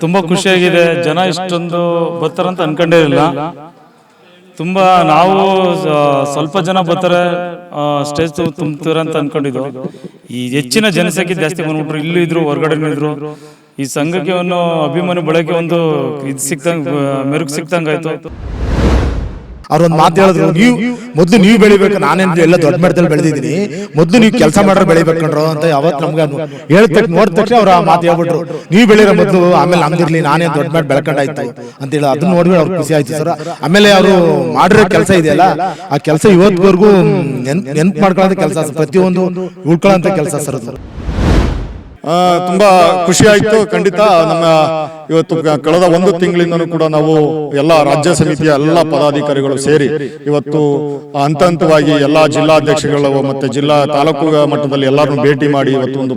ತುಂಬ ಖುಷಿಯಾಗಿದೆ. ಜನ ಇಷ್ಟೊಂದು ಬರ್ತಾರಂತ ಅನ್ಕೊಂಡೇ ಇಲ್ಲ. ತುಂಬ ನಾವು ಸ್ವಲ್ಪ ಜನ ಬರ್ತಾರೆ, ಸ್ಟೇಜ್ ತುಂಬ್ತಾರೆ ಅಂತ ಅನ್ಕೊಂಡಿದ್ದು. ಈ ಹೆಚ್ಚಿನ ಜನಸಂಖ್ಯೆ ಜಾಸ್ತಿ ಬಂದ್ಬಿಟ್ರು. ಇಲ್ಲೂ ಇದ್ರು, ಹೊರಗಡೆ ಇದ್ರು. ಈ ಸಂಘಕ್ಕೆ ಒಂದು ಅಭಿಮಾನಿ ಬಳಕೆ ಒಂದು ಇದು ಸಿಕ್ತಂಗೆ, ಮೆರುಗು ಸಿಕ್ತಂಗಾಯ್ತು. ಅವ್ರೊಂದು ಮಾತು ಹೇಳಿದ್ರು, ಮೊದಲು ನೀವು ಬೆಳಿಬೇಕು, ನಾನೇನು ಎಲ್ಲ ದೊಡ್ಡ ಮಟ್ಟದಲ್ಲಿ ಬೆಳೆದಿದ್ದೀನಿ, ಮೊದಲು ನೀವು ಕೆಲಸ ಮಾಡ್ರೆ ಬೆಳಿಬೇಕಂಡ್ರು ಅಂತ ಯಾವತ್ತು ನಮ್ಗೆ ನೋಡಿದ ತಕ್ಷಣ ಅವ್ರು ಆ ಮಾತು ಹೇಳ್ಬಿಟ್ರು, ನೀವು ಬೆಳೀರೋ ಮೊದಲು, ಆಮೇಲೆ ನಮ್ದಿರ್ಲಿ, ನಾನೇ ದೊಡ್ಡ ಮಾಡಿ ಬೆಳ್ಕೊಂಡಾಯ್ತು ಅಂತೇಳಿ. ಅದನ್ನ ನೋಡಿ ಅವ್ರಿಗೆ ಖುಷಿ ಆಯ್ತು ಸರ್. ಆಮೇಲೆ ಅವರು ಮಾಡಿರೋ ಕೆಲಸ ಇದೆಯಲ್ಲ, ಆ ಕೆಲಸ ಇವತ್ತಿವರೆಗೂ ನೆನ್ಪು ಮಾಡ್ಕೊಳ್ಳೋ ಕೆಲಸ, ಪ್ರತಿಯೊಂದು ಉಳ್ಕೊಳ್ಳೋಂಥ ಕೆಲಸ ಸರ್ ಅದು. ತುಂಬಾ ಖುಷಿ ಆಯ್ತು. ಖಂಡಿತ ನಮ್ಮ ಇವತ್ತು ಕಳೆದ ಒಂದು ತಿಂಗಳಿಂದನೂ ಕೂಡ ನಾವು ಎಲ್ಲ ರಾಜ್ಯ ಸಮಿತಿಯ ಎಲ್ಲ ಪದಾಧಿಕಾರಿಗಳು ಸೇರಿ ಇವತ್ತು ಹಂತ ಹಂತವಾಗಿ ಎಲ್ಲ ಜಿಲ್ಲಾಧ್ಯಕ್ಷಗಳು ಮತ್ತೆ ಜಿಲ್ಲಾ ತಾಲೂಕು ಮಟ್ಟದಲ್ಲಿ ಎಲ್ಲರನ್ನು ಭೇಟಿ ಮಾಡಿ ಇವತ್ತು ಒಂದು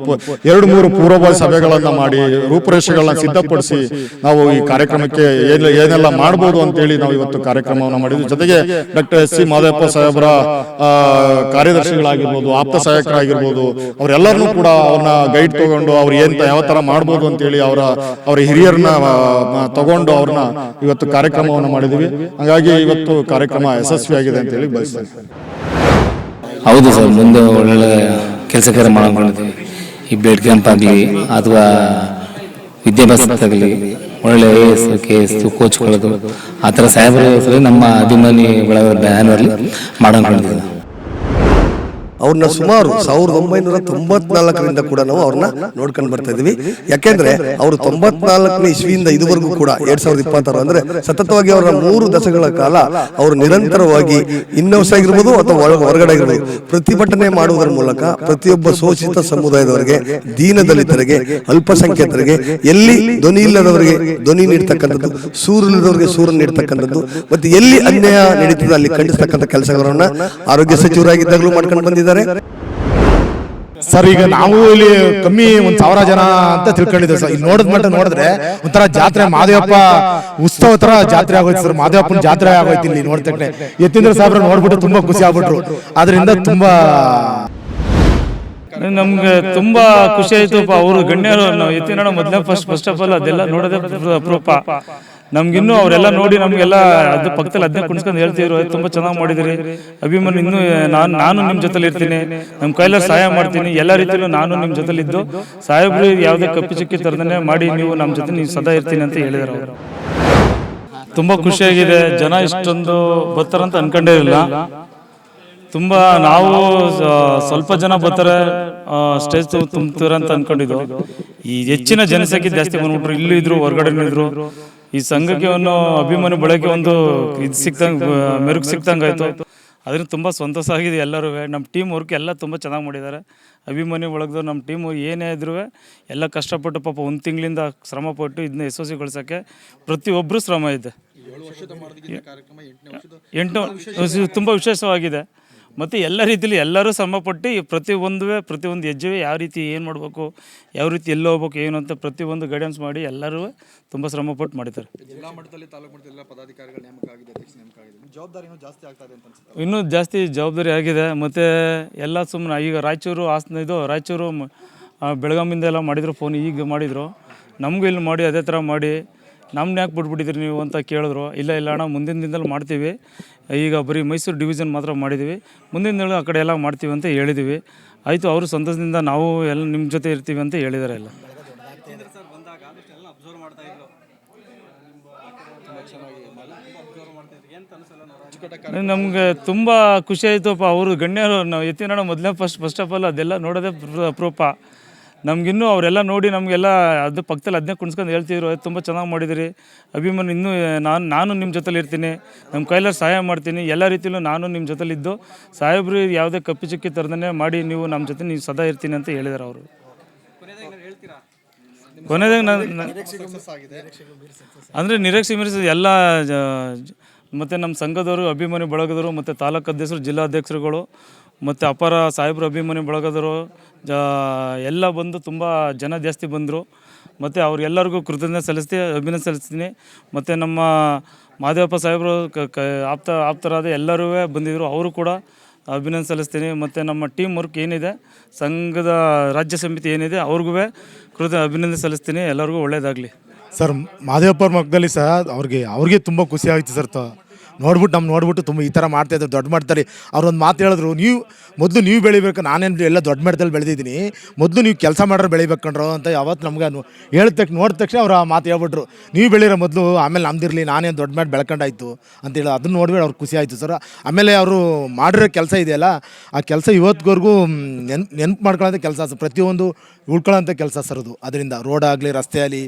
2-3 ಪೂರ್ವಭಾವಿ ಸಭೆಗಳನ್ನ ಮಾಡಿ ರೂಪುರೇಷೆಗಳನ್ನ ಸಿದ್ಧಪಡಿಸಿ ನಾವು ಈ ಕಾರ್ಯಕ್ರಮಕ್ಕೆ ಏನೆಲ್ಲ ಮಾಡ್ಬೋದು ಅಂತೇಳಿ ನಾವು ಇವತ್ತು ಕಾರ್ಯಕ್ರಮವನ್ನು ಮಾಡಿದ್ವಿ. ಜೊತೆಗೆ ಡಾಕ್ಟರ್ ಎಸ್ ಸಿ ಮಾದೇವಪ್ಪ ಸಾಹೇಬರ ಕಾರ್ಯದರ್ಶಿಗಳಾಗಿರ್ಬೋದು, ಆಪ್ತ ಸಹಾಯಕರಾಗಿರ್ಬೋದು, ಅವರೆಲ್ಲರನ್ನೂ ಕೂಡ ಅವ್ರನ್ನ ಗೈಡ್ ತಗೊಂಡು ಅವ್ರು ಯಾವ ತರ ಮಾಡ್ಬೋದು ಅಂತೇಳಿ ಅವರ ಹಿರಿಯರನ್ನ ತಗೊಂಡು ಅವ್ರನ್ನ ಇವತ್ತು ಕಾರ್ಯಕ್ರಮವನ್ನು ಮಾಡಿದ್ವಿ. ಹಾಗಾಗಿ ಇವತ್ತು ಕಾರ್ಯಕ್ರಮ ಯಶಸ್ವಿಯಾಗಿದೆ ಅಂತ ಹೇಳಿ ಬಯಸ್ತೇನೆ. ಹೌದು ಸರ್, ಮುಂದೆ ಒಳ್ಳೊಳ್ಳೆ ಕೆಲಸ ಕಾರ್ಯ ಮಾಡ್ಕೊಂಡಿದ್ವಿ. ಈ ಬ್ಲಡ್ ಕ್ಯಾಂಪ್ ಆಗಲಿ ಅಥವಾ ವಿದ್ಯಾಭ್ಯಾಸದಾಗಲಿ ಒಳ್ಳೆ AS, KS ಕೋಚ್ಗಳದು ಆ ಥರ ಸಾಹೇಬರ ನಮ್ಮ ಅಭಿಮಾನಿ ಬಳಗ ಬ್ಯಾನರ್ಲಿ ಮಾಡ್ಕೊಂಡಿದ್ದೀವಿ. ಅವ್ರನ್ನ ಸುಮಾರು 1994ರಿಂದ ಕೂಡ ನಾವು ಅವ್ರನ್ನ ನೋಡ್ಕೊಂಡು ಬರ್ತಾ ಇದೀವಿ. ಯಾಕೆಂದ್ರೆ ಅವರು 94ನೇ ಇಸ್ವಿಯಿಂದ ಇದುವರೆಗೂ ಕೂಡ 2026 ಅಂದ್ರೆ ಸತತವಾಗಿ ಅವರ 3 ದಶಕಗಳ ಕಾಲ ಅವರು ನಿರಂತರವಾಗಿ ಇನ್ನೋಸ್ ಆಗಿರ್ಬೋದು ಅಥವಾ ಹೊರಗಡೆ ಆಗಿರ್ಬೋದು ಪ್ರತಿಭಟನೆ ಮಾಡುವುದರ ಮೂಲಕ ಪ್ರತಿಯೊಬ್ಬ ಶೋಷಿತ ಸಮುದಾಯದವರಿಗೆ, ದೀನದಲಿತರಿಗೆ, ಅಲ್ಪಸಂಖ್ಯಾತರಿಗೆ, ಎಲ್ಲಿ ಧ್ವನಿ ಇಲ್ಲದವರಿಗೆ ಧ್ವನಿ ನೀಡ್ತಕ್ಕಂಥದ್ದು, ಸೂರಿಲ್ಲದವರಿಗೆ ಸೂರನ್ನು ನೀಡ್ತಕ್ಕಂಥದ್ದು, ಮತ್ತೆ ಎಲ್ಲಿ ಅನ್ಯಾಯ ನಡೀತದೆ ಅಲ್ಲಿ ಖಂಡಿಸ್ತಕ್ಕಂಥ ಕೆಲಸಗಳನ್ನ ಆರೋಗ್ಯ ಸಚಿವರಾಗಿದ್ದಾಗಲೂ ಮಾಡ್ಕೊಂಡು ಬಂದಿದ್ದಾರೆ ಸರ್. ಈಗ ನಾವು ಇಲ್ಲಿ ಕಮ್ಮಿ 1000 ಜನ ಅಂತ ತಿಳ್ಕೊಂಡಿದ್ದೇವೆ ಸರ್. ಇಲ್ಲಿ ನೋಡಿದ್ರೆ ಒಂಥರ ಜಾತ್ರೆ, ಮಾದೇವಪ್ಪ ಉತ್ಸವ ತರ ಜಾತ್ರೆ ಆಗೋಯ್ತು ಸರ್. ಮಾದೇವಪ್ಪನ ಜಾತ್ರೆ ಆಗೋಯ್ತು ಇಲ್ಲಿ ನೋಡ್ತಕ್ಕಂತೆ. ಯತೀಂದ್ರ ಸಾಹೇಬ್ರ ನೋಡ್ಬಿಟ್ಟು ತುಂಬಾ ಖುಷಿ ಆಗ್ಬಿಟ್ರು. ಅದರಿಂದ ತುಂಬಾ ನಮ್ಗೆ ತುಂಬಾ ಖುಷಿ ಆಯ್ತು. ಅವರು ಗಣ್ಯರು ಯತೀಂದ್ರ ಮೊದಲೇ ಫಸ್ಟ್ ಆಫ್ ಆಲ್ ಅದೆಲ್ಲ ನೋಡೋದೇ ಅಪರೂಪ. ನಮ್ಗಿನ್ನೂ ಅವರೆಲ್ಲ ನೋಡಿ ನಮ್ಗೆಲ್ಲ ಅದು ಪಕ್ಕದಲ್ಲಿ ಅದನ್ನೇ ಕುಣಿಸ್ಕೊಂಡು ಹೇಳ್ತಿದ್ರು, ತುಂಬಾ ಚೆನ್ನಾಗಿ ಮಾಡಿದಿರಿ ಅಭಿಮಾನಿ, ಇನ್ನೂ ನಾನು ನಿಮ್ಮ ಜೊತೆಲಿ ಇರ್ತೀನಿ, ನಮ್ಮ ಕೈಲ ಸಹಾಯ ಮಾಡ್ತೀನಿ, ಎಲ್ಲ ರೀತಿಯಲ್ಲೂ ನಾನು ನಿಮ್ಮ ಜೊತೆಲಿದ್ದು ಸಾಹೇಬ್ರು ಯಾವುದೇ ಕಪ್ಪಿ ಚಿಕ್ಕಿ ತರದನ್ನೇ ಮಾಡಿ ನೀವು ನಮ್ಮ ಜೊತೆ ನೀವು ಸದಾ ಇರ್ತೀನಿ ಅಂತ ಹೇಳಿದ್ರು ಅವರು. ತುಂಬಾ ಖುಷಿಯಾಗಿದೆ. ಜನ ಇಷ್ಟೊಂದು ಬರ್ತಾರಂತ ಅನ್ಕೊಂಡೇ ಇಲ್ಲ. ತುಂಬ ನಾವು ಸ್ವಲ್ಪ ಜನ ಬರ್ತಾರೆ, ಸ್ಟೇಜ್ ತುಂಬ್ತಾರೆ ಅಂತ ಅನ್ಕೊಂಡಿದ್ದು. ಈ ಹೆಚ್ಚಿನ ಜನಸಂಖ್ಯೆ ಜಾಸ್ತಿ ಬಂದ್ಬಿಟ್ರು. ಇಲ್ಲೂ ಇದ್ರು, ಹೊರಗಡೆ ಇದ್ರು. ಈ ಸಂಘಕ್ಕೆ ಒಂದು ಅಭಿಮಾನಿ ಬಳಕೆ ಒಂದು ಇದು ಸಿಕ್ತಂಗೆ, ಮೆರುಗು ಸಿಕ್ತಂಗಾಯ್ತು. ಅದರಿಂದ ತುಂಬ ಸಂತೋಷ ಆಗಿದೆ. ಎಲ್ಲರೂ ನಮ್ಮ ಟೀಮ್ ವರ್ಕ್ ಎಲ್ಲ ತುಂಬ ಚೆನ್ನಾಗಿ ಮಾಡಿದ್ದಾರೆ. ಅಭಿಮಾನಿ ಬಳಗದವ್ರು ನಮ್ಮ ಟೀಮು ಏನೇ ಇದ್ರೂ ಎಲ್ಲ ಕಷ್ಟಪಟ್ಟು ಪಾಪ 1 ತಿಂಗಳಿಂದ ಶ್ರಮಪಟ್ಟು ಇದನ್ನ ಯಶಸ್ವಿಗೊಳಿಸೋಕ್ಕೆ ಪ್ರತಿಯೊಬ್ಬರು ಶ್ರಮ ಇದೆ. 8 ತುಂಬ ವಿಶೇಷವಾಗಿದೆ. ಮತ್ತು ಎಲ್ಲ ರೀತಿಯಲ್ಲಿ ಎಲ್ಲರೂ ಶ್ರಮಪಟ್ಟು ಪ್ರತಿಯೊಂದು ಹೆಜ್ಜೆ ಯಾವ ರೀತಿ ಏನು ಮಾಡಬೇಕು, ಯಾವ ರೀತಿ ಎಲ್ಲಿ ಹೋಗ್ಬೇಕು ಏನು ಅಂತ ಪ್ರತಿಯೊಂದು ಗೈಡೆನ್ಸ್ ಮಾಡಿ ಎಲ್ಲರೂ ತುಂಬ ಶ್ರಮಪಟ್ಟು ಮಾಡಿದ್ದಾರೆ. ಜಿಲ್ಲಾ ಮಟ್ಟದಲ್ಲಿ, ತಾಲೂಕು ಮಟ್ಟದಲ್ಲಿ ಎಲ್ಲ ಪದಾಧಿಕಾರಿಗಳ ನೇಮಕ ಆಗಿದೆ, ಅಧ್ಯಕ್ಷ ನೇಮಕ ಆಗಿದೆ. ಜವಾಬ್ದಾರಿ ಜಾಸ್ತಿ ಆಗ್ತಾ ಇದೆ ಅಂತ ಇನ್ನೂ ಜಾಸ್ತಿ ಜವಾಬ್ದಾರಿ ಆಗಿದೆ. ಮತ್ತು ಎಲ್ಲ ಸುಮ್ಮನೆ ಈಗ ರಾಯಚೂರು ರಾಯಚೂರು ಬೆಳಗಾಮಿಂದ ಎಲ್ಲ ಮಾಡಿದ್ರು, ಫೋನ್ ಈಗ ಮಾಡಿದರು. ನಮಗೂ ಇಲ್ಲಿ ಮಾಡಿ ಅದೇ ಥರ ಮಾಡಿ ನಮ್ಮನ್ನ ಯಾಕೆ ಬಿಟ್ಬಿಟ್ಟಿದ್ರಿ ನೀವು ಅಂತ ಕೇಳಿದ್ರು. ಇಲ್ಲ ಅಣ್ಣ, ಮುಂದಿನ ದಿನದಲ್ಲಿ ಮಾಡ್ತೀವಿ, ಈಗ ಬರೀ ಮೈಸೂರು ಡಿವಿಷನ್ ಮಾತ್ರ ಮಾಡಿದ್ದೀವಿ, ಮುಂದಿನ ದಿನ ಆ ಕಡೆ ಎಲ್ಲ ಮಾಡ್ತೀವಿ ಅಂತ ಹೇಳಿದ್ದೀವಿ. ಆಯಿತು, ಅವರು ಸಂತೋಷದಿಂದ ನಾವು ಎಲ್ಲ ನಿಮ್ಮ ಜೊತೆ ಇರ್ತೀವಿ ಅಂತ ಹೇಳಿದ್ದಾರೆ. ಎಲ್ಲ ನಮಗೆ ತುಂಬ ಖುಷಿ ಆಯಿತಪ್ಪ. ಅವರು ಗಣ್ಯರು ಯತೀಂದ್ರ ಮೊದಲೇ ಫಸ್ಟ್ ಆಫ್ ಆಲ್ ಅದೆಲ್ಲ ನೋಡೋದೇ ಅಪರೂಪ. ನಮಗಿನ್ನೂ ಅವರೆಲ್ಲ ನೋಡಿ ನಮಗೆಲ್ಲ ಅದು ಪಕ್ಕದಲ್ಲಿ ಅದನ್ನೇ ಕುಣಿಸ್ಕೊಂಡು ಹೇಳ್ತಿದ್ರು, ತುಂಬ ಚೆನ್ನಾಗಿ ಮಾಡಿದಿರಿ ಅಭಿಮಾನಿ, ಇನ್ನೂ ನಾನು ನಿಮ್ಮ ಜೊತೆಲಿ ಇರ್ತೀನಿ, ನಮ್ಮ ಕೈಲ ಸಹಾಯ ಮಾಡ್ತೀನಿ, ಎಲ್ಲ ರೀತಿಯಲ್ಲೂ ನಾನು ನಿಮ್ಮ ಜೊತೆಲಿದ್ದು ಸಾಹೇಬ್ರು ಯಾವುದೇ ಕಪ್ಪಿ ಚಿಕ್ಕಿ ಥರದನ್ನೇ ಮಾಡಿ ನೀವು ನಮ್ಮ ಜೊತೆ ನೀವು ಸದಾ ಇರ್ತೀನಿ ಅಂತ ಹೇಳಿದ್ದಾರೆ ಅವರು. ಕೊನೆಯದಾಗ ಅಂದರೆ ನಿರೀಕ್ಷೆ ಮೀರಿಸಿದ ಎಲ್ಲ ಮತ್ತು ನಮ್ಮ ಸಂಘದವರು, ಅಭಿಮಾನಿ ಬಳಗದವರು, ಮತ್ತು ತಾಲೂಕು ಅಧ್ಯಕ್ಷರು, ಜಿಲ್ಲಾಧ್ಯಕ್ಷರುಗಳು, ಮತ್ತು ಅಪರ ಸಾಹೇಬ್ರು ಅಭಿಮಾನಿ ಬಳಗದವರು ಎಲ್ಲ ಬಂದು ತುಂಬ ಜನ ಜಾಸ್ತಿ ಬಂದರು. ಮತ್ತು ಅವ್ರಿಗೆಲ್ಲರಿಗೂ ಕೃತಜ್ಞತೆ ಅಭಿನಂದನೆ ಸಲ್ಲಿಸ್ತೀನಿ. ಮತ್ತು ನಮ್ಮ ಮಾದೇವಪ್ಪ ಸಾಹೇಬರು ಆಪ್ತರಾದ ಎಲ್ಲರೂ ಬಂದಿದ್ದರು, ಅವರು ಕೂಡ ಅಭಿನಂದನೆ ಸಲ್ಲಿಸ್ತೀನಿ. ಮತ್ತು ನಮ್ಮ ಟೀಮ್ ವರ್ಕ್ ಏನಿದೆ, ಸಂಘದ ರಾಜ್ಯ ಸಮಿತಿ ಏನಿದೆ, ಅವ್ರಿಗೂ ಅಭಿನಂದನೆ ಸಲ್ಲಿಸ್ತೀನಿ. ಎಲ್ಲರಿಗೂ ಒಳ್ಳೆಯದಾಗಲಿ. ಸರ್ ಮಾದೇವಪ್ಪ ಅವ್ರ ಮಕ್ಕದಲ್ಲಿ ಸಹ ಅವ್ರಿಗೆ ತುಂಬ ಖುಷಿ ಆಯಿತು ಸರ್. ನೋಡ್ಬಿಟ್ಟು ತುಂಬ ಈ ಥರ ಮಾಡ್ತಾಯಿದ್ರು, ದೊಡ್ಡ ಮಾಡ್ತಾರೆ. ಅವ್ರೊಂದು ಮಾತು ಹೇಳಿದ್ರು, ಮೊದಲು ನೀವು ಬೆಳಿಬೇಕು, ನಾನೇನು ಎಲ್ಲ ದೊಡ್ಡ ಮಟ್ಟದಲ್ಲಿ ಬೆಳೆದಿದ್ದೀನಿ, ಮೊದಲು ನೀವು ಕೆಲಸ ಮಾಡೋರು ಬೆಳಿಬೇಕು ಕಣ್ರೋ ಅಂತ ಯಾವತ್ತು ನಮ್ಗೆ ನೋಡಿದ ತಕ್ಷಣ ಅವ್ರು ಆ ಮಾತು ಹೇಳ್ಬಿಟ್ರು. ನೀವು ಬೆಳೀರೋ ಮೊದಲು, ಆಮೇಲೆ ನಮ್ದಿರಲಿ, ನಾನೇನು ದೊಡ್ಡ ಮಾಡಿ ಬೆಳ್ಕೊಂಡಾಯ್ತು ಅಂತೇಳಿ ಅದನ್ನು ನೋಡ್ಬಿಟ್ಟು ಅವ್ರಿಗೆ ಖುಷಿ ಆಯಿತು ಸರ್. ಆಮೇಲೆ ಅವರು ಮಾಡಿರೋ ಕೆಲಸ ಇದೆಯಲ್ಲ, ಆ ಕೆಲಸ ಇವತ್ತಿಗೂ ನೆನ್ಪು ಮಾಡ್ಕೊಳ್ಳೋಂಥ ಕೆಲಸ ಸರ್. ಪ್ರತಿಯೊಂದು ಉಳ್ಕೊಳ್ಳೋಂಥ ಕೆಲಸ ಸರ್ ಅದು. ಅದರಿಂದ ರೋಡ್ ಆಗಲಿ, ರಸ್ತೆ ಆಗಲಿ,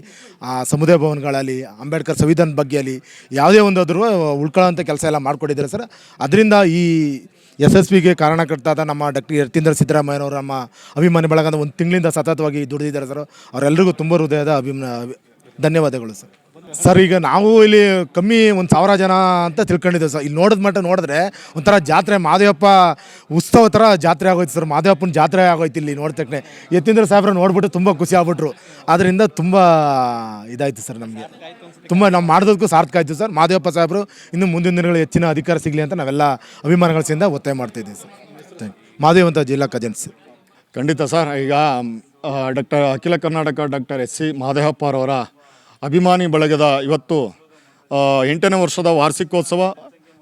ಸಮುದಾಯ ಭವನಗಳಲ್ಲಿ, ಅಂಬೇಡ್ಕರ್ ಸಂವಿಧಾನದ ಬಗ್ಗೆ ಆಗಲಿ, ಯಾವುದೇ ಒಂದು ಆದರೂ ಉಳ್ಕೊಳ್ಳೋಂಥ ಕೆಲಸ ಎಲ್ಲ ಮಾಡಿಕೊಟ್ಟಿದ್ದಾರೆ ಸರ್. ಅದರಿಂದ ಈ ಯಶಸ್ವಿಗೆ ಕಾರಣಕರ್ತಾದ ನಮ್ಮ ಡಾಕ್ಟರ್ ಯತೀಂದ್ರ ಸಿದ್ದರಾಮಯ್ಯನವರು ನಮ್ಮ ಅಭಿಮಾನಿ ಬಳಗದ ಒಂದು ತಿಂಗಳಿಂದ ಸತತವಾಗಿ ದುಡಿದಿದ್ದಾರೆ ಸರ್. ಅವರೆಲ್ಲರಿಗೂ ತುಂಬ ಹೃದಯದ ಧನ್ಯವಾದಗಳು ಸರ್. ಸರ್ ಈಗ ನಾವು ಇಲ್ಲಿ ಕಮ್ಮಿ 1,000 ಜನ ಅಂತ ತಿಳ್ಕೊಂಡಿದ್ದೇವೆ ಸರ್. ಇಲ್ಲಿ ನೋಡಿದ್ರೆ ಒಂಥರ ಜಾತ್ರೆ, ಮಾದೇವಪ್ಪ ಉತ್ಸವ ಥರ ಜಾತ್ರೆ ಆಗೋಯ್ತು ಸರ್. ಮಾದೇವಪ್ಪನ ಜಾತ್ರೆ ಆಗೋಯ್ತು ಇಲ್ಲಿ ನೋಡಿದ ತಕ್ಷಣ. ಯತೀಂದ್ರ ಸಾಹೇಬ್ರ ನೋಡ್ಬಿಟ್ಟು ತುಂಬ ಖುಷಿ ಆಗ್ಬಿಟ್ರು. ಆದ್ದರಿಂದ ತುಂಬ ಇದಾಯಿತು ಸರ್. ನಮಗೆ ತುಂಬ ನಾವು ಮಾಡೋದಕ್ಕೂ ಸಾರ್ಥಕ ಆಯಿತು ಸರ್. ಮಾದೇವಪ್ಪ ಸಾಹೇಬರು ಇನ್ನು ಮುಂದಿನ ದಿನಗಳು ಹೆಚ್ಚಿನ ಅಧಿಕಾರ ಸಿಗಲಿ ಅಂತ ನಾವೆಲ್ಲ ಅಭಿಮಾನಿಗಳಿಂದ ಒತ್ತಾಯ ಮಾಡ್ತಾಯಿದ್ದೀವಿ ಸರ್. ಮಾದೇವಂತ ಜಿಲ್ಲಾ ಖಜಾನ್ಸಿ. ಖಂಡಿತ ಸರ್. ಈಗ ಡಾಕ್ಟರ್ ಅಖಿಲ ಕರ್ನಾಟಕ ಡಾಕ್ಟರ್ ಎಸ್ ಸಿ ಮಾದೇವಪ್ಪರವರ ಅಭಿಮಾನಿ ಬಳಗದ ಇವತ್ತು 8ನೇ ವರ್ಷದ ವಾರ್ಷಿಕೋತ್ಸವ,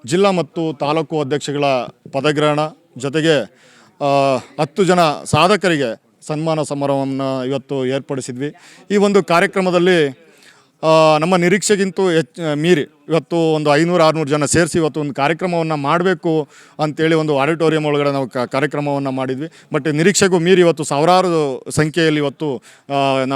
ಜಿಲ್ಲಾ ಮತ್ತು ತಾಲೂಕು ಅಧ್ಯಕ್ಷಗಳ ಪದಗ್ರಹಣ, ಜೊತೆಗೆ 10 ಜನ ಸಾಧಕರಿಗೆ ಸನ್ಮಾನ ಸಮಾರಂಭವನ್ನು ಇವತ್ತು ಏರ್ಪಡಿಸಿದ್ವಿ. ಈ ಒಂದು ಕಾರ್ಯಕ್ರಮದಲ್ಲಿ ನಮ್ಮ ನಿರೀಕ್ಷೆಗಿಂತೂ ಮೀರಿ ಇವತ್ತು ಒಂದು 500-600 ಜನ ಸೇರಿಸಿ ಇವತ್ತು ಒಂದು ಕಾರ್ಯಕ್ರಮವನ್ನು ಮಾಡಬೇಕು ಅಂತೇಳಿ ಒಂದು ಆಡಿಟೋರಿಯಂ ಒಳಗಡೆ ನಾವು ಕಾರ್ಯಕ್ರಮವನ್ನು ಮಾಡಿದ್ವಿ. ಬಟ್ ನಿರೀಕ್ಷೆಗೂ ಮೀರಿ ಇವತ್ತು ಸಾವಿರಾರು ಸಂಖ್ಯೆಯಲ್ಲಿ ಇವತ್ತು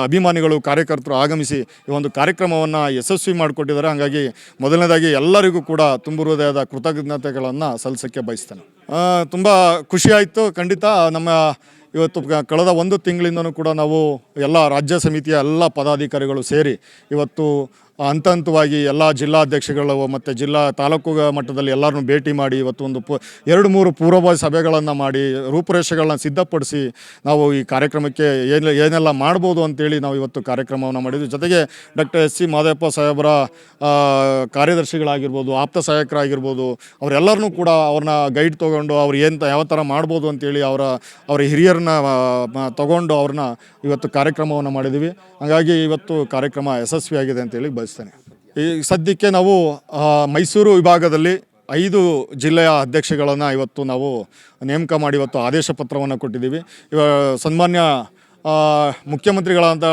ಅಭಿಮಾನಿಗಳು, ಕಾರ್ಯಕರ್ತರು ಆಗಮಿಸಿ ಈ ಒಂದು ಕಾರ್ಯಕ್ರಮವನ್ನು ಯಶಸ್ವಿ ಮಾಡಿಕೊಟ್ಟಿದ್ದಾರೆ. ಹಾಗಾಗಿ ಮೊದಲನೇದಾಗಿ ಎಲ್ಲರಿಗೂ ಕೂಡ ತುಂಬ ಹೃದಯದ ಕೃತಜ್ಞತೆಗಳನ್ನು ಸಲ್ಲಿಸೋಕ್ಕೆ ಬಯಸ್ತೇನೆ. ತುಂಬ ಖುಷಿಯಾಯಿತು. ಖಂಡಿತ ನಮ್ಮ ಇವತ್ತು ಕಳೆದ 1 ತಿಂಗಳಿಂದನೂ ಕೂಡ ನಾವು ಎಲ್ಲ ರಾಜ್ಯ ಸಮಿತಿಯ ಎಲ್ಲ ಪದಾಧಿಕಾರಿಗಳು ಸೇರಿ ಇವತ್ತು ಹಂತವಾಗಿ ಎಲ್ಲ ಜಿಲ್ಲಾಧ್ಯಕ್ಷಗಳು ಮತ್ತು ಜಿಲ್ಲಾ ತಾಲೂಕು ಮಟ್ಟದಲ್ಲಿ ಎಲ್ಲರನ್ನೂ ಭೇಟಿ ಮಾಡಿ ಇವತ್ತು ಒಂದು 2-3 ಪೂರ್ವಭಾವಿ ಸಭೆಗಳನ್ನು ಮಾಡಿ ರೂಪುರೇಷೆಗಳನ್ನ ಸಿದ್ಧಪಡಿಸಿ ನಾವು ಈ ಕಾರ್ಯಕ್ರಮಕ್ಕೆ ಏನೆಲ್ಲ ಮಾಡ್ಬೋದು ಅಂತೇಳಿ ನಾವು ಇವತ್ತು ಕಾರ್ಯಕ್ರಮವನ್ನು ಮಾಡಿದ್ವಿ. ಜೊತೆಗೆ ಡಾಕ್ಟರ್ ಎಸ್ ಸಿ ಮಾದೇವಪ್ಪ ಸಾಹೇಬರ ಕಾರ್ಯದರ್ಶಿಗಳಾಗಿರ್ಬೋದು, ಆಪ್ತ ಸಹಾಯಕರಾಗಿರ್ಬೋದು, ಅವರೆಲ್ಲರನ್ನೂ ಕೂಡ ಅವ್ರನ್ನ ಗೈಡ್ ತೊಗೊಂಡು ಅವ್ರು ಯಾವ ಥರ ಮಾಡ್ಬೋದು ಅಂತೇಳಿ ಅವರ ಹಿರಿಯರನ್ನ ತೊಗೊಂಡು ಅವ್ರನ್ನ ಇವತ್ತು ಕಾರ್ಯಕ್ರಮವನ್ನು ಮಾಡಿದ್ದೀವಿ. ಹಾಗಾಗಿ ಇವತ್ತು ಕಾರ್ಯಕ್ರಮ ಯಶಸ್ವಿಯಾಗಿದೆ ಅಂತೇಳಿ ಬಯಸ್ತೇನೆ. ಈ ಸದ್ಯಕ್ಕೆ ನಾವು ಮೈಸೂರು ವಿಭಾಗದಲ್ಲಿ 5 ಜಿಲ್ಲೆಯ ಅಧ್ಯಕ್ಷಗಳನ್ನು ಇವತ್ತು ನಾವು ನೇಮಕ ಮಾಡಿ ಇವತ್ತು ಆದೇಶ ಪತ್ರವನ್ನು ಕೊಟ್ಟಿದ್ದೀವಿ. ಸನ್ಮಾನ್ಯ ಮುಖ್ಯಮಂತ್ರಿಗಳಾದಂಥ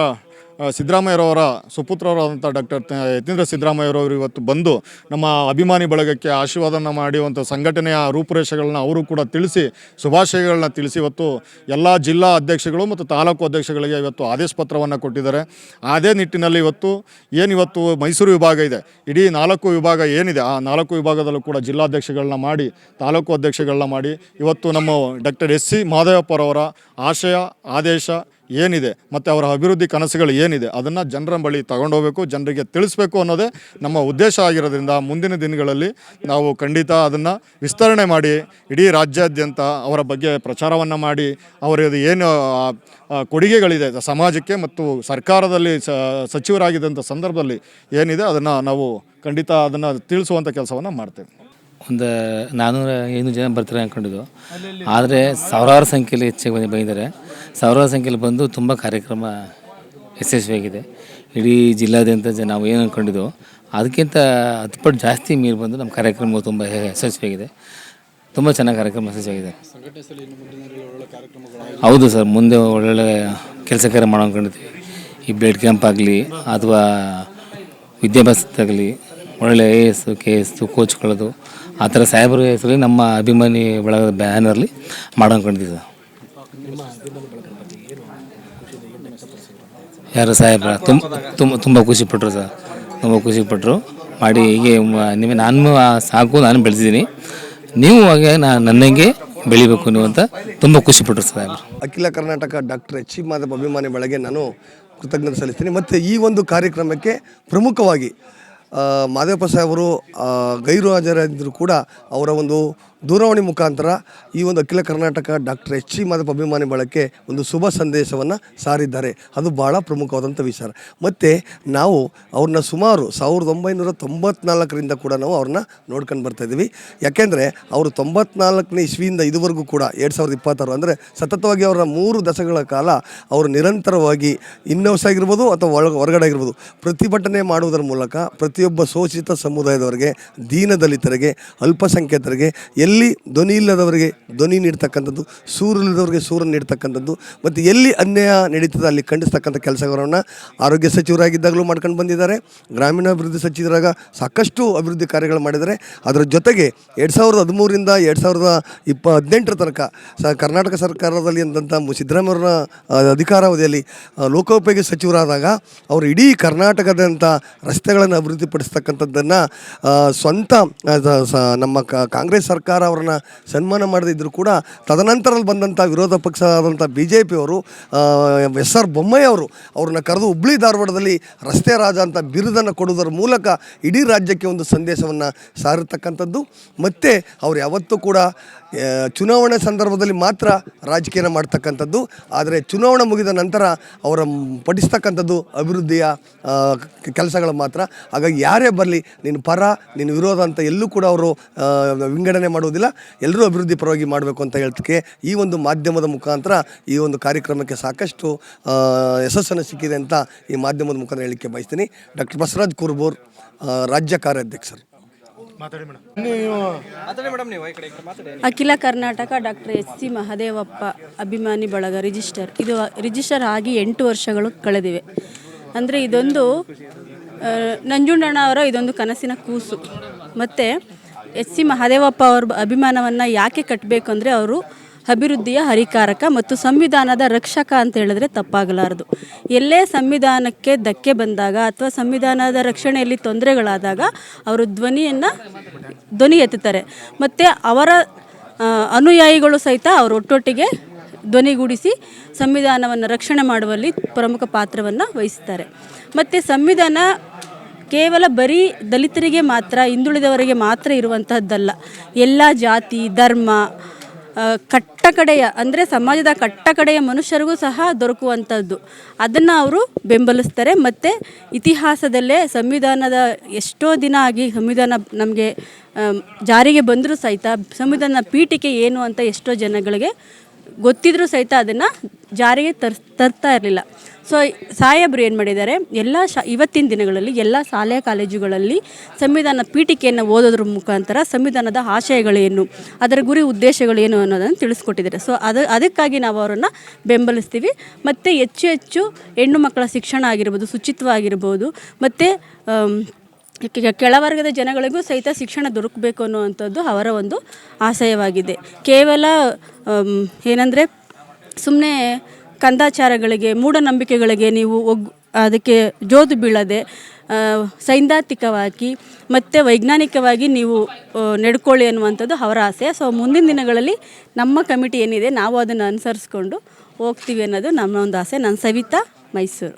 ಸಿದ್ದರಾಮಯ್ಯರವರ ಸುಪುತ್ರರಾದಂಥ ಡಾಕ್ಟರ್ ಯತೀಂದ್ರ ಸಿದ್ದರಾಮಯ್ಯರವರು ಇವತ್ತು ಬಂದು ನಮ್ಮ ಅಭಿಮಾನಿ ಬಳಗಕ್ಕೆ ಆಶೀರ್ವಾದನ ಮಾಡುವಂಥ ಸಂಘಟನೆಯ ರೂಪುರೇಷೆಗಳನ್ನ ಅವರು ಕೂಡ ತಿಳಿಸಿ, ಶುಭಾಶಯಗಳನ್ನ ತಿಳಿಸಿ ಇವತ್ತು ಎಲ್ಲ ಜಿಲ್ಲಾ ಅಧ್ಯಕ್ಷಗಳು ಮತ್ತು ತಾಲೂಕು ಅಧ್ಯಕ್ಷಗಳಿಗೆ ಇವತ್ತು ಆದೇಶ ಪತ್ರವನ್ನು ಕೊಟ್ಟಿದ್ದಾರೆ. ಅದೇ ನಿಟ್ಟಿನಲ್ಲಿ ಇವತ್ತು ಮೈಸೂರು ವಿಭಾಗ ಇದೆ, ಇಡೀ 4 ವಿಭಾಗ ಏನಿದೆ ಆ 4 ವಿಭಾಗದಲ್ಲೂ ಕೂಡ ಜಿಲ್ಲಾಧ್ಯಕ್ಷಗಳನ್ನ ಮಾಡಿ, ತಾಲೂಕು ಅಧ್ಯಕ್ಷಗಳನ್ನ ಮಾಡಿ ಇವತ್ತು ನಮ್ಮ ಡಾಕ್ಟರ್ ಎಸ್ ಸಿ ಮಾದೇವಪ್ಪರವರ ಆಶಯ, ಆದೇಶ ಏನಿದೆ ಮತ್ತು ಅವರ ಅಭಿವೃದ್ಧಿ ಕನಸುಗಳು ಏನಿದೆ ಅದನ್ನು ಜನರ ಬಳಿ ತಗೊಂಡೋಗ್ಬೇಕು, ಜನರಿಗೆ ತಿಳಿಸ್ಬೇಕು ಅನ್ನೋದೇ ನಮ್ಮ ಉದ್ದೇಶ ಆಗಿರೋದ್ರಿಂದ ಮುಂದಿನ ದಿನಗಳಲ್ಲಿ ನಾವು ಖಂಡಿತ ಅದನ್ನು ವಿಸ್ತರಣೆ ಮಾಡಿ ಇಡೀ ರಾಜ್ಯಾದ್ಯಂತ ಅವರ ಬಗ್ಗೆ ಪ್ರಚಾರವನ್ನು ಮಾಡಿ ಅವರದು ಏನು ಕೊಡುಗೆಗಳಿದೆ ಸಮಾಜಕ್ಕೆ ಮತ್ತು ಸರ್ಕಾರದಲ್ಲಿ ಸಚಿವರಾಗಿದ್ದಂಥ ಸಂದರ್ಭದಲ್ಲಿ ಏನಿದೆ ಅದನ್ನು ನಾವು ಖಂಡಿತ ಅದನ್ನು ತಿಳಿಸುವಂಥ ಕೆಲಸವನ್ನು ಮಾಡ್ತೇವೆ. ಒಂದು 400-500 ಜನ ಬರ್ತಾರೆ ಅಂದ್ಕೊಂಡಿದ್ದು, ಆದರೆ ಸಾವಿರಾರು ಸಂಖ್ಯೆಯಲ್ಲಿ ಹೆಚ್ಚಿಗೆ ಬಂದಿದ್ದಾರೆ. ಸಾವಿರಾರು ಸಂಖ್ಯೆಯಲ್ಲಿ ಬಂದು ತುಂಬ ಕಾರ್ಯಕ್ರಮ ಯಶಸ್ವಿಯಾಗಿದೆ. ಇಡೀ ಜಿಲ್ಲಾದ್ಯಂತ ನಾವು ಏನು ಅಂದ್ಕೊಂಡಿದ್ದೋ ಅದಕ್ಕಿಂತ 10 ಪಟ್ಟು ಜಾಸ್ತಿ ಮೀರಿ ಬಂದು ನಮ್ಮ ಕಾರ್ಯಕ್ರಮ ತುಂಬ ಯಶಸ್ವಿಯಾಗಿದೆ. ತುಂಬ ಚೆನ್ನಾಗಿ ಕಾರ್ಯಕ್ರಮ ಯಶಸ್ವಿಯಾಗಿದೆ. ಹೌದು ಸರ್, ಮುಂದೆ ಒಳ್ಳೊಳ್ಳೆ ಕೆಲಸ ಕಾರ್ಯ ಮಾಡೋ ಅಂದ್ಕೊಂಡಿದ್ದೀವಿ. ಈ ಬ್ಲಡ್ ಕ್ಯಾಂಪ್ ಆಗಲಿ ಅಥವಾ ವಿದ್ಯಾಭ್ಯಾಸದಾಗಲಿ ಒಳ್ಳೆ AS, KS ಕೋಚ್ಗಳದು ಆ ಥರ ಸಾಹೇಬರ ಹೆಸರಲ್ಲಿ ನಮ್ಮ ಅಭಿಮಾನಿ ಬಳಗದ ಬ್ಯಾನರ್ಲಿ ಮಾಡೋ ಅಂದ್ಕೊಂಡಿದ್ದೀವಿ ಸರ್. ಯಾರು ಸಾಹೇಬ್ರ ತುಂಬ ಖುಷಿಪಟ್ಟರು ಸರ್, ತುಂಬ ಖುಷಿಪಟ್ಟರು ಮಾಡಿ. ಹೀಗೆ ನಾನು ಸಾಕು, ನಾನು ಬೆಳೆಸಿದ್ದೀನಿ, ನೀವು ಹಾಗೆ ನನ್ನಂಗೆ ಬೆಳಿಬೇಕು ನೀವು ಅಂತ ತುಂಬ ಖುಷಿಪಟ್ಟರು ಸಾಹೇಬ್ರು. ಅಖಿಲ Karnataka doctor H C Madevappa ಅಭಿಮಾನಿ ಬಳಗೆ ನಾನು ಕೃತಜ್ಞತೆ ಸಲ್ಲಿಸ್ತೀನಿ. ಮತ್ತು ಈ ಒಂದು ಕಾರ್ಯಕ್ರಮಕ್ಕೆ ಪ್ರಮುಖವಾಗಿ ಮಾದೇವಪ್ಪ ಸಾಹೇಬರು ಗೈರು ಹಾಜರಾಗಿದ್ದರೂ ಕೂಡ ಅವರ ಒಂದು ದೂರವಾಣಿ ಮುಖಾಂತರ ಈ ಒಂದು ಅಖಿಲ ಕರ್ನಾಟಕ ಡಾಕ್ಟರ್ ಎಚ್.ಸಿ. ಮಾದಪ್ಪ ಅಭಿಮಾನಿ ಬಳಗಕ್ಕೆ ಒಂದು ಶುಭ ಸಂದೇಶವನ್ನು ಸಾರಿದ್ದಾರೆ. ಅದು ಭಾಳ ಪ್ರಮುಖವಾದಂಥ ವಿಚಾರ. ಮತ್ತು ನಾವು ಅವ್ರನ್ನ ಸುಮಾರು 1994ರಿಂದ ಕೂಡ ನಾವು ಅವ್ರನ್ನ ನೋಡ್ಕೊಂಡು ಬರ್ತಾಯಿದ್ದೀವಿ. ಯಾಕೆಂದರೆ ಅವರು 94ನೇ ಇಸ್ವಿಯಿಂದ ಇದುವರೆಗೂ ಕೂಡ 2026 ಅಂದರೆ ಸತತವಾಗಿ ಅವರ 3 ದಶಕಗಳ ಕಾಲ ಅವರು ನಿರಂತರವಾಗಿ ಇನ್ಹೌಸ್ ಆಗಿರ್ಬೋದು ಅಥವಾ ಹೊರಗಡೆ ಆಗಿರ್ಬೋದು ಪ್ರತಿಭಟನೆ ಮಾಡುವುದರ ಮೂಲಕ ಪ್ರತಿಯೊಬ್ಬ ಶೋಷಿತ ಸಮುದಾಯದವರಿಗೆ, ದೀನದಲಿತರಿಗೆ, ಅಲ್ಪಸಂಖ್ಯಾತರಿಗೆ, ಎಲ್ಲಿ ಧ್ವನಿ ಇಲ್ಲದವರಿಗೆ ಧ್ವನಿ ನೀಡ್ತಕ್ಕಂಥದ್ದು, ಸೂರಿಲ್ಲದವರಿಗೆ ಸೂರನ್ನು ನೀಡ್ತಕ್ಕಂಥದ್ದು, ಮತ್ತು ಎಲ್ಲಿ ಅನ್ಯಾಯ ನಡೀತದೆ ಅಲ್ಲಿ ಖಂಡಿಸ್ತಕ್ಕಂಥ ಕೆಲಸಗಳನ್ನು ಆರೋಗ್ಯ ಸಚಿವರಾಗಿದ್ದಾಗಲೂ ಮಾಡ್ಕೊಂಡು ಬಂದಿದ್ದಾರೆ. ಗ್ರಾಮೀಣಾಭಿವೃದ್ಧಿ ಸಚಿವರಾಗ ಸಾಕಷ್ಟು ಅಭಿವೃದ್ಧಿ ಕಾರ್ಯಗಳು ಮಾಡಿದ್ದಾರೆ. ಅದರ ಜೊತೆಗೆ 2013ರಿಂದ 2018 ತನಕ ಕರ್ನಾಟಕ ಸರ್ಕಾರದಲ್ಲಿ ಅಂದಂಥ ಸಿದ್ದರಾಮಯ್ಯವರ ಅಧಿಕಾರಾವಧಿಯಲ್ಲಿ ಲೋಕೋಪಯೋಗಿ ಸಚಿವರಾದಾಗ ಅವರು ಇಡೀ ಕರ್ನಾಟಕದಂಥ ರಸ್ತೆಗಳನ್ನು ಅಭಿವೃದ್ಧಿಪಡಿಸ್ತಕ್ಕಂಥದ್ದನ್ನು ಸ್ವಂತ ನಮ್ಮ ಕಾಂಗ್ರೆಸ್ ಸರ್ಕಾರ ಅವ್ರನ್ನ ಸನ್ಮಾನ ಮಾಡದಿದ್ದರೂ ಕೂಡ ತದನಂತರದಲ್ಲಿ ಬಂದಂಥ ವಿರೋಧ ಪಕ್ಷ ಆದಂಥ BJP ಅವರು SR ಬೊಮ್ಮಾಯಿ ಅವರು ಅವ್ರನ್ನ ಕರೆದು ಹುಬ್ಳಿ ಧಾರವಾಡದಲ್ಲಿ ರಸ್ತೆ ರಾಜ ಅಂತ ಬಿರುದನ್ನು ಕೊಡುವುದರ ಮೂಲಕ ಇಡೀ ರಾಜ್ಯಕ್ಕೆ ಒಂದು ಸಂದೇಶವನ್ನು ಸಾರತಕ್ಕಂಥದ್ದು. ಮತ್ತು ಅವ್ರು ಯಾವತ್ತೂ ಕೂಡ ಚುನಾವಣೆ ಸಂದರ್ಭದಲ್ಲಿ ಮಾತ್ರ ರಾಜಕೀಯ ಮಾಡ್ತಕ್ಕಂಥದ್ದು, ಆದರೆ ಚುನಾವಣೆ ಮುಗಿದ ನಂತರ ಅವರ ಪಡಿಸ್ತಕ್ಕಂಥದ್ದು ಅಭಿವೃದ್ಧಿಯ ಕೆಲಸಗಳು ಮಾತ್ರ. ಹಾಗಾಗಿ ಯಾರೇ ಬರಲಿ, ನೀನು ಪರ, ನೀನು ವಿರೋಧ ಅಂತ ಎಲ್ಲೂ ಕೂಡ ಅವರು ವಿಂಗಡಣೆ ಮಾಡುವುದಿಲ್ಲ. ಎಲ್ಲರೂ ಅಭಿವೃದ್ಧಿ ಪರವಾಗಿ ಮಾಡಬೇಕು ಅಂತ ಹೇಳ್ತಕ್ಕೆ ಈ ಒಂದು ಮಾಧ್ಯಮದ ಮುಖಾಂತರ ಈ ಒಂದು ಕಾರ್ಯಕ್ರಮಕ್ಕೆ ಸಾಕಷ್ಟು ಯಶಸ್ಸನ್ನು ಸಿಕ್ಕಿದೆ ಅಂತ ಈ ಮಾಧ್ಯಮದ ಮುಖಾಂತರ ಹೇಳಿಕೆ ಬಯಸ್ತೀನಿ. ಡಾಕ್ಟರ್ ಬಸವರಾಜ್ ಕುರುಬೂರ್, ರಾಜ್ಯ ಕಾರ್ಯಾಧ್ಯಕ್ಷರು. ಅಖಿಲ ಕರ್ನಾಟಕ ಡಾಕ್ಟರ್ ಎಚ್.ಸಿ. ಮಹದೇವಪ್ಪ ಅಭಿಮಾನಿ ಬಳಗ ರಿಜಿಸ್ಟರ್ ಆಗಿ 8 ವರ್ಷಗಳು ಕಳೆದಿವೆ. ಅಂದರೆ ಇದೊಂದು ನಂಜುಂಡಣ್ಣ ಅವರ ಇದೊಂದು ಕನಸಿನ ಕೂಸು. ಮತ್ತು ಎಚ್.ಸಿ. ಮಹದೇವಪ್ಪ ಅವ್ರ ಅಭಿಮಾನವನ್ನು ಯಾಕೆ ಕಟ್ಟಬೇಕು ಅಂದರೆ ಅವರು ಅಭಿವೃದ್ಧಿಯ ಹರಿಕಾರಕ ಮತ್ತು ಸಂವಿಧಾನದ ರಕ್ಷಕ ಅಂತ ಹೇಳಿದ್ರೆ ತಪ್ಪಾಗಲಾರದು. ಎಲ್ಲೇ ಸಂವಿಧಾನಕ್ಕೆ ಧಕ್ಕೆ ಬಂದಾಗ ಅಥವಾ ಸಂವಿಧಾನದ ರಕ್ಷಣೆಯಲ್ಲಿ ತೊಂದರೆಗಳಾದಾಗ ಅವರು ಧ್ವನಿ ಎತ್ತುತ್ತಾರೆ. ಮತ್ತು ಅವರ ಅನುಯಾಯಿಗಳು ಸಹಿತ ಅವರು ಒಟ್ಟೊಟ್ಟಿಗೆ ಧ್ವನಿಗೂಡಿಸಿ ಸಂವಿಧಾನವನ್ನು ರಕ್ಷಣೆ ಮಾಡುವಲ್ಲಿ ಪ್ರಮುಖ ಪಾತ್ರವನ್ನು ವಹಿಸ್ತಾರೆ. ಮತ್ತು ಸಂವಿಧಾನ ಕೇವಲ ಬರೀ ದಲಿತರಿಗೆ ಮಾತ್ರ, ಹಿಂದುಳಿದವರಿಗೆ ಮಾತ್ರ ಇರುವಂತಹದ್ದಲ್ಲ. ಎಲ್ಲ ಜಾತಿ, ಧರ್ಮ, ಕಟ್ಟಕಡೆಯ ಅಂದರೆ ಸಮಾಜದ ಕಟ್ಟಕಡೆಯ ಮನುಷ್ಯರಿಗೂ ಸಹ ದೊರಕುವಂಥದ್ದು. ಅದನ್ನು ಅವರು ಬೆಂಬಲಿಸ್ತಾರೆ. ಮತ್ತು ಇತಿಹಾಸದಲ್ಲೇ ಸಂವಿಧಾನದ ಎಷ್ಟೋ ದಿನ ಆಗಿ ಸಂವಿಧಾನ ನಮಗೆ ಜಾರಿಗೆ ಬಂದರೂ ಸಹಿತ ಸಂವಿಧಾನ ಪೀಠಿಕೆ ಏನು ಅಂತ ಎಷ್ಟೋ ಜನಗಳಿಗೆ ಗೊತ್ತಿದ್ರೂ ಸಹಿತ ಅದನ್ನು ಜಾರಿಗೆ ತರ್ತಾ ಇರಲಿಲ್ಲ. ಸೊ ಸಾಹೇಬರು ಏನು ಮಾಡಿದ್ದಾರೆ, ಎಲ್ಲ ಇವತ್ತಿನ ದಿನಗಳಲ್ಲಿ ಎಲ್ಲ ಶಾಲೆ ಕಾಲೇಜುಗಳಲ್ಲಿ ಸಂವಿಧಾನ ಪೀಠಿಕೆಯನ್ನು ಓದೋದ್ರ ಮುಖಾಂತರ ಸಂವಿಧಾನದ ಆಶಯಗಳೇನು, ಅದರ ಗುರಿ ಉದ್ದೇಶಗಳೇನು ಅನ್ನೋದನ್ನು ತಿಳಿಸ್ಕೊಟ್ಟಿದ್ದಾರೆ. ಸೊ ಅದಕ್ಕಾಗಿ ನಾವು ಅವರನ್ನು ಬೆಂಬಲಿಸ್ತೀವಿ. ಮತ್ತು ಹೆಚ್ಚು ಹೆಣ್ಣು ಮಕ್ಕಳ ಶಿಕ್ಷಣ ಆಗಿರ್ಬೋದು, ಶುಚಿತ್ವ ಆಗಿರ್ಬೋದು, ಮತ್ತು ಕೆಳವರ್ಗದ ಜನಗಳಿಗೂ ಸಹಿತ ಶಿಕ್ಷಣ ದೊರಕಬೇಕು ಅನ್ನುವಂಥದ್ದು ಅವರ ಒಂದು ಆಶಯವಾಗಿದೆ. ಕೇವಲ ಏನಂದರೆ ಸುಮ್ಮನೆ ಕಂದಾಚಾರಗಳಿಗೆ, ಮೂಢನಂಬಿಕೆಗಳಿಗೆ ನೀವು ಅದಕ್ಕೆ ಜೋತು ಬೀಳದೆ ಸೈದ್ಧಾಂತಿಕವಾಗಿ ಮತ್ತು ವೈಜ್ಞಾನಿಕವಾಗಿ ನೀವು ನಡ್ಕೊಳ್ಳಿ ಅನ್ನುವಂಥದ್ದು ಅವರ ಆಸೆ. ಸೊ ಮುಂದಿನ ದಿನಗಳಲ್ಲಿ ನಮ್ಮ ಕಮಿಟಿ ಏನಿದೆ ನಾವು ಅದನ್ನು ಅನುಸರಿಸ್ಕೊಂಡು ಹೋಗ್ತೀವಿ ಅನ್ನೋದು ನಮ್ಮ ಒಂದು ಆಸೆ. ನಾನು ಸವಿತಾ, ಮೈಸೂರು.